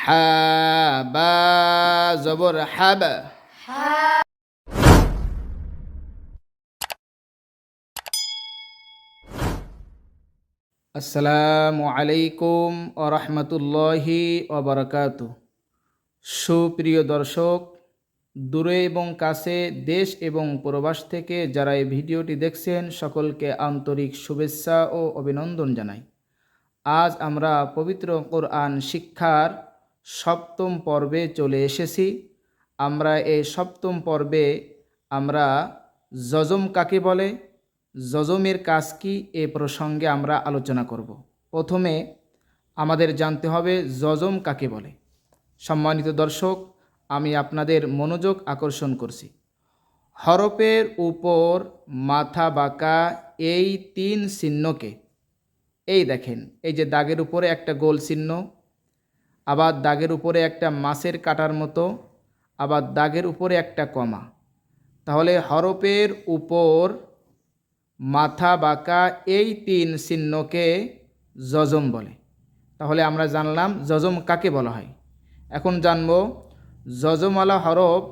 হা বা জবর হাব। আসসালামু আলাইকুম ওয়া রাহমাতুল্লাহি ওয়া বারাকাতুহু। সুপ্রিয় দর্শক, দূরে এবং কাছে, দেশ এবং প্রবাস থেকে যারা এই ভিডিওটি দেখছেন সকলকে আন্তরিক শুভেচ্ছা ও অভিনন্দন জানাই। আজ আমরা পবিত্র কোরআন শিক্ষার সপ্তম পর্বে চলে এসেছি। আমরা এই সপ্তম পর্বে আমরা যজম কাকে বলে, যজমের কাজ কি, এ প্রসঙ্গে আমরা আলোচনা করব। প্রথমে আমাদের জানতে হবে যজম কাকে বলে। সম্মানিত দর্শক, আমি আপনাদের মনোযোগ আকর্ষণ করছি। হরফের উপর মাথা বাঁকা এই তিন চিহ্নকে, এই দেখেন, এই যে দাগের উপরে একটা গোল চিহ্ন, আবার দাগের উপরে একটা মাছের কাটার মতো, আবার দাগের উপরে একটা কমা। তাহলে হরফের উপর মাথা বাঁকা এই তিন চিহ্নকে যজম বলে। তাহলে আমরা জানলাম যজম কাকে বলা হয়। এখন জানব যজমওয়ালা হরফ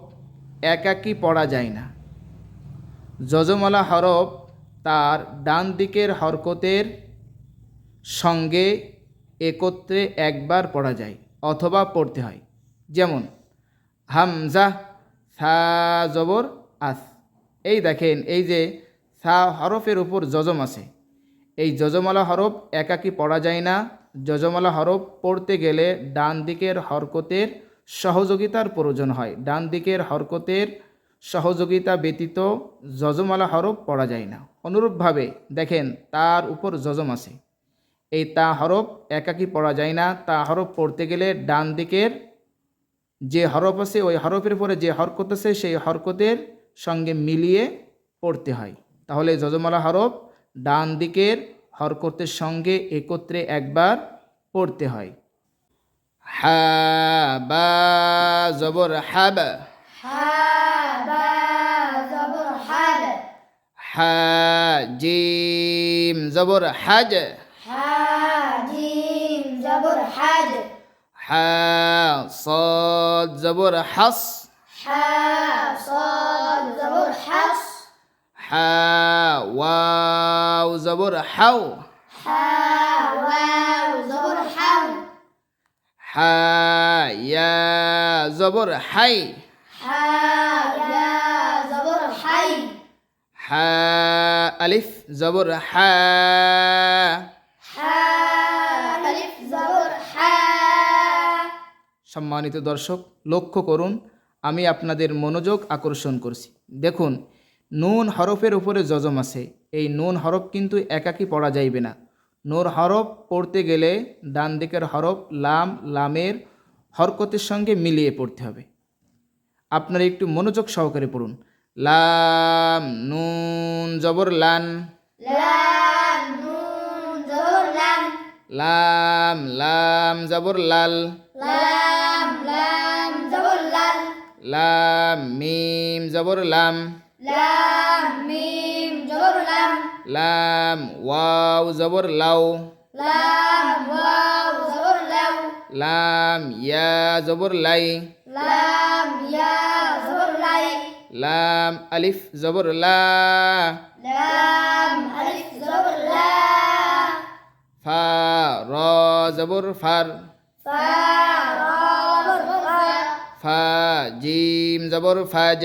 একাকী পড়া যায় না। যজমওয়ালা হরফ তার ডান দিকের হরকতের সঙ্গে একত্রে একবার পড়া যায় অথবা পড়তে হয়। যেমন হামজা, সা জবর আস। এই দেখেন, এই যে সা হরফের উপর যজম আছে, এই যজমওয়ালা হরফ একাকী পড়া যায় না। যজমওয়ালা হরফ পড়তে গেলে ডান দিকের হরকতের সহযোগিতার প্রয়োজন হয়। ডান দিকের হরকতের সহযোগিতা ব্যতীত যজমওয়ালা হরফ পড়া যায় না। অনুরূপভাবে দেখেন, তার উপর যজম আছে, এই তা হরফ একাকী পড়া যায় না। তা হরফ পড়তে গেলে ডান দিকের যে হরফ আছে, ওই হরফের পরে যে হরকত আছে, সেই হরকতের সঙ্গে মিলিয়ে পড়তে হয়। তাহলে যজমওয়ালা হরফ ডান দিকের হরকতের সঙ্গে একত্রে একবার পড়তে হয়। হা বা জবর হাব। হা জিম জবর হাজ। হা صاد জবর হাস। হা ওয়াও জবর হাও। হা ইয়া জবর হাই। হা আলিফ জবর হা। সম্মানিত দর্শক, লক্ষ্য করুন, আমি আপনাদের মনোযোগ আকর্ষণ করছি। দেখুন, নুন হরফের উপরে যজম আছে, এই নুন হরফ কিন্তু একাকী পড়া যাইবে না। নুন হরফ পড়তে গেলে ডান দিকের হরফ লাম, লামের হরকতের সঙ্গে মিলিয়ে পড়তে হবে। আপনারা একটু মনোযোগ সহকারে পড়ুন। লাম নুন জবর লান। লাম লাম জবর লাল। লাম মিম জবর লাম। লাম ওয়াও জবর লাউ। লাম ইয়া জবর লাই। লাম আলিফ জবর লা। ফা র জবর ফার। ফা জিম জবর ফাজ।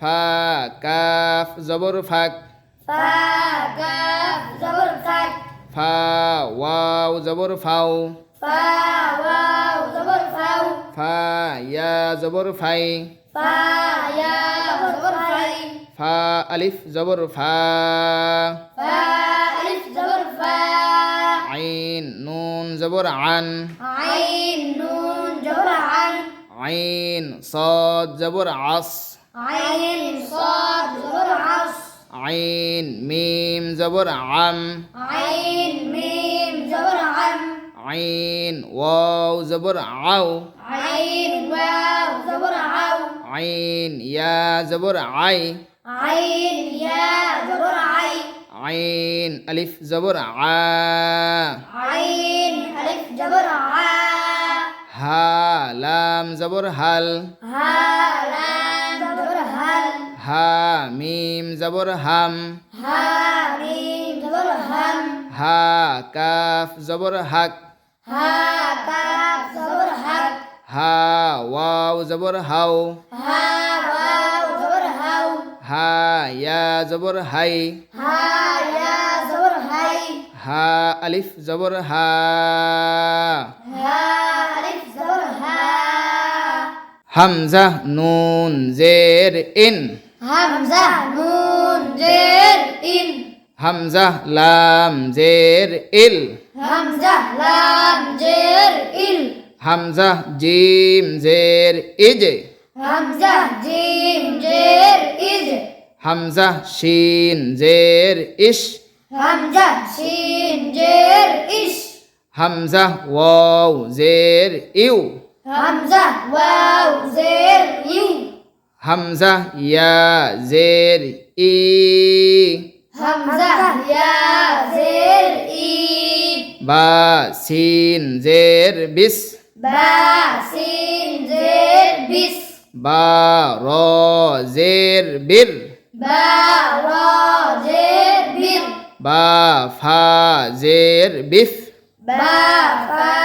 ফা কাফ জবর ফাক। ফা ওয়াও জবর ফাও। ফা ইয়া জবর ফাই। ফা আলিফ জবর ফা। আইন নুন জবর আন। আইন صاد জবর আস। আইন মিম জবর আম। আইন ওয়াও জবর আও। আইন ইয়া জবর আই। আইন আলিফ জবর আ। হা লাম জবর হাল, হা লাম জবর হাল, হা মিম জবর হাম, হা মিম জবর হাম, হা কাফ জবর হাক, হা কাফ জবর হাক, হা ওয়াও জবর হাও, হা ওয়াও জবর হাও, হা ইয়া জবর হাই, হা ইয়া জবর হাই, হা আলিফ জবর হা, হা আলিফ জবর হা, হামজা নুন জের ইন, হামজা নুন জের ইন, হামজা লাম জের ইল, হামজা লাম জের ইল, হামজা জিম জের ইজ, হামজা জিম জের ইজ, হামজা শিন জের ইশ, হামজা শিন জের ইশ, হামজা ওয়াও জের ইউ, হামজা ওয়াও জের ইউ, হামজা ইয়া জের ই, হামজা ইয়া জের ই, বা সিন জের বিস, বা সিন জের বিস, বা র জের বির, বা র জের বির, বা ফা জের বিফ, বা ফা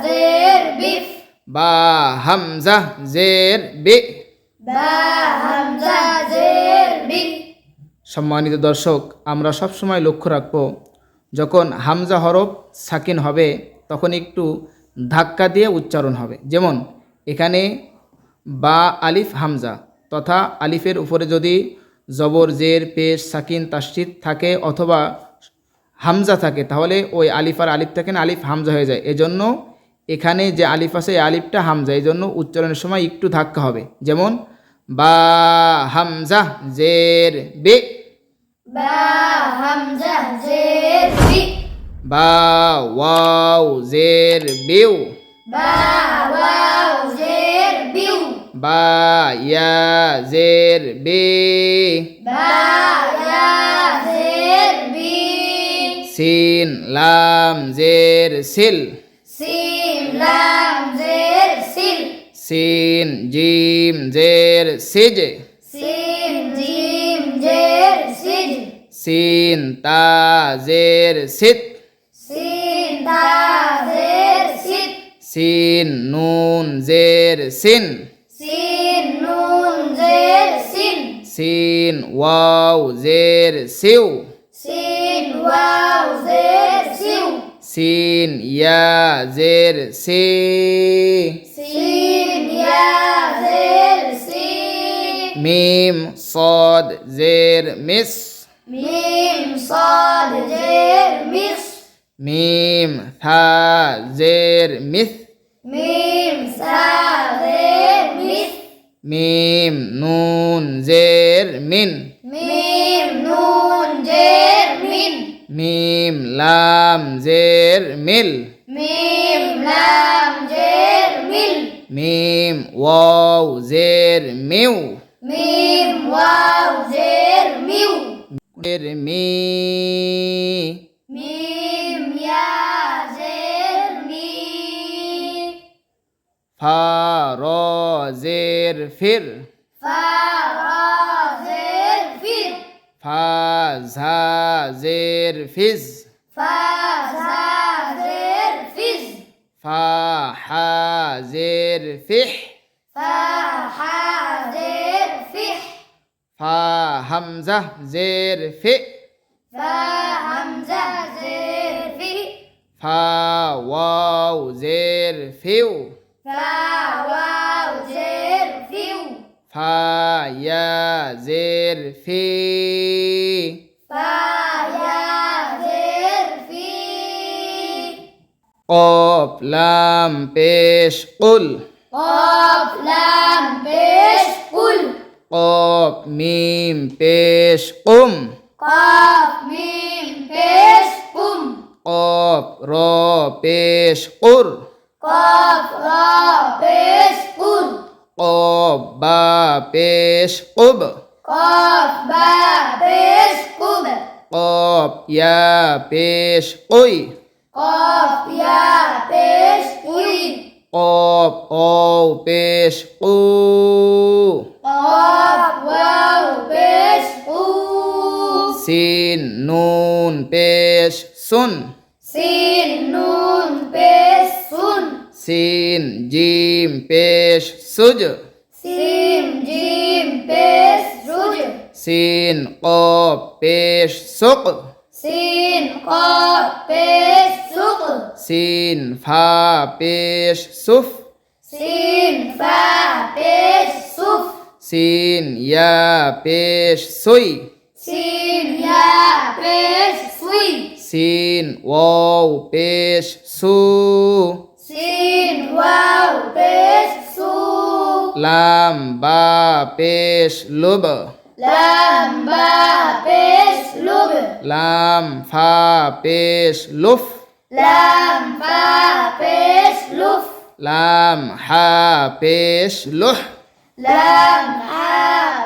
জের বিফ, বা হামজা জের বি। বা হামজা জের বি। সম্মানিত দর্শক, আমরা সবসময় লক্ষ্য রাখব যখন হামজা হরফ সাকিন হবে তখন একটু ধাক্কা দিয়ে উচ্চারণ হবে। যেমন এখানে বা আলিফ হামজা তথা আলিফের উপরে যদি জবর জের পেশ সাকিন তাসদীদ থাকে অথবা হামজা থাকে তাহলে ওই আলিফ আর আলিফ থাকে না, আলিফ হামজা হয়ে যায়। এজন্য এখানে যে আলিফ আছে এই আলিফটা হামজা, এই জন্য উচ্চারণের সময় একটু ধাক্কা হবে। যেমন বা হামজা জের বে, বা হামজা জের বি, বা ওয়াও জের বিউ, বা ওয়াও জের বিউ, বা ইয়া জের বে, বা ইয়া জের বি, সিন লাম জের সিল, সিন লাম জের সিল, সিন জিম জের সিজ, সিন জিম জের সিজ, সিন তা জের সিত, সিন তা জের সিত, সিন নুন জের সিন, সিন নুন জের সিন, সিন ওয়াও জের সিউ, সিন ওয়াও জের সিউ, সিন ইয়া জের সি, সিন ইয়া জের সি, মিম صاد জের মিস, মিম সাদ জের মিস, মিম থা জের মিথ, মিম সা জের মিস, মিম নুন জের মিন, মিম নুন জের মিন, মিম লাম জের মিল, মিম লাম জের মিল, মিম ওয়াও জের মিউ, মিম ওয়াও জের মিউ, জের মি, মিম ইয়া জের মি, ফা র জের ফির, ফা রা জের ফির, ফা ঝা জের ফিজ, ফা ঝা জের ফিজ, ফা হা জের ফিহ, ফা হা জের ফিহ, ফা হামজা জের ফি, ফা হামজা জের ফি, ফা ওয়াও জের ফিউ, ফা ওয়াও জের ফিউ, ফা ইয়া জের ফি, ফা ইয়া জের ফি, কফ লাম পেশ কুল, কফ লাম পেশ কুল, কফ মিম পেশ কুম, কফ মিম পেশ কুম, কফ র পেশ কুর, কফ রা পেশ কুর, কফ বা পেশ কুব, কফ বা পেশ কুব, কফ ইয়া পেশ কুই, কফ ইয়া পেশ উই, কফ পেশ কু, قاف واو পেশ কু, সিন নুন পেশ সুন, সিন নুন পেশ সুন, সিন জিম পেশ সুজ, সিন জিম পেশ সুজ, সিন কফ পেশ সুক, সিন কফ পেশ সুক, সিন ফা পেশ সুফ, সিন ফা পেশ সুফ, সিন ইয়া পেশ সুই, সিন ইয়া পেশ সুই, সিন ওয়াও পেশ সু, সিন ওয়াও পেশ সু, লাম বা পেশ লুব, লাম বা পেশ লুব, লাম ফা পেশ লুফ, লাম ফা পেশ লুফ, লাম হা পেশ লুহ, লাম হা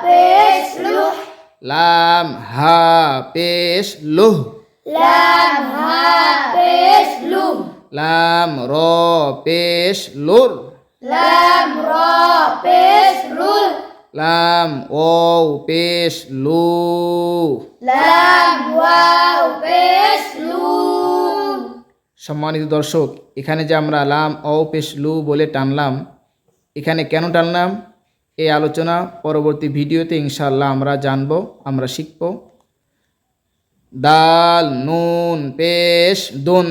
পেশ লুহ, লাম হা পেশ লুহ, লাম হা পেশ লুহ, লাম র পেশ লুর, লাম র পেশ লুর, লাম ওয়াও পেশ লু, লাম ওয়াও পেশ লু। সম্মানিত দর্শক, এখানে যে আমরা লাম অও পেশ লু বলে টানলাম, এখানে কেন টানলাম এই আলোচনা পরবর্তী ভিডিওতে ইনশাআল্লাহ আমরা জানব, আমরা শিখব। দাল নুন পেশ দুন,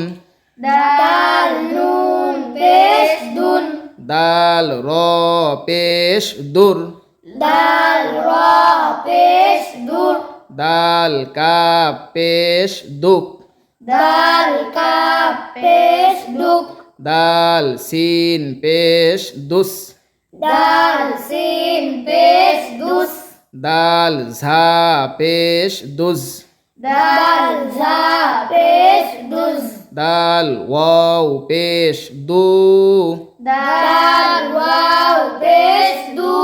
দাল নুন পেশ দুন, দাল র পেশ দুর, দাল র পেশ দুর, দাল কাপ পেশ দুক, দাল কাপ পেশ দুক, দাল সিন পেশ দুস, দাল সিন পেশ দুস, দাল ঝা পেশ দুজ, দাল ঝা পেশ দুজ, দাল ওয়াও পেশ দু, দাল ওয়াও পেশ দু,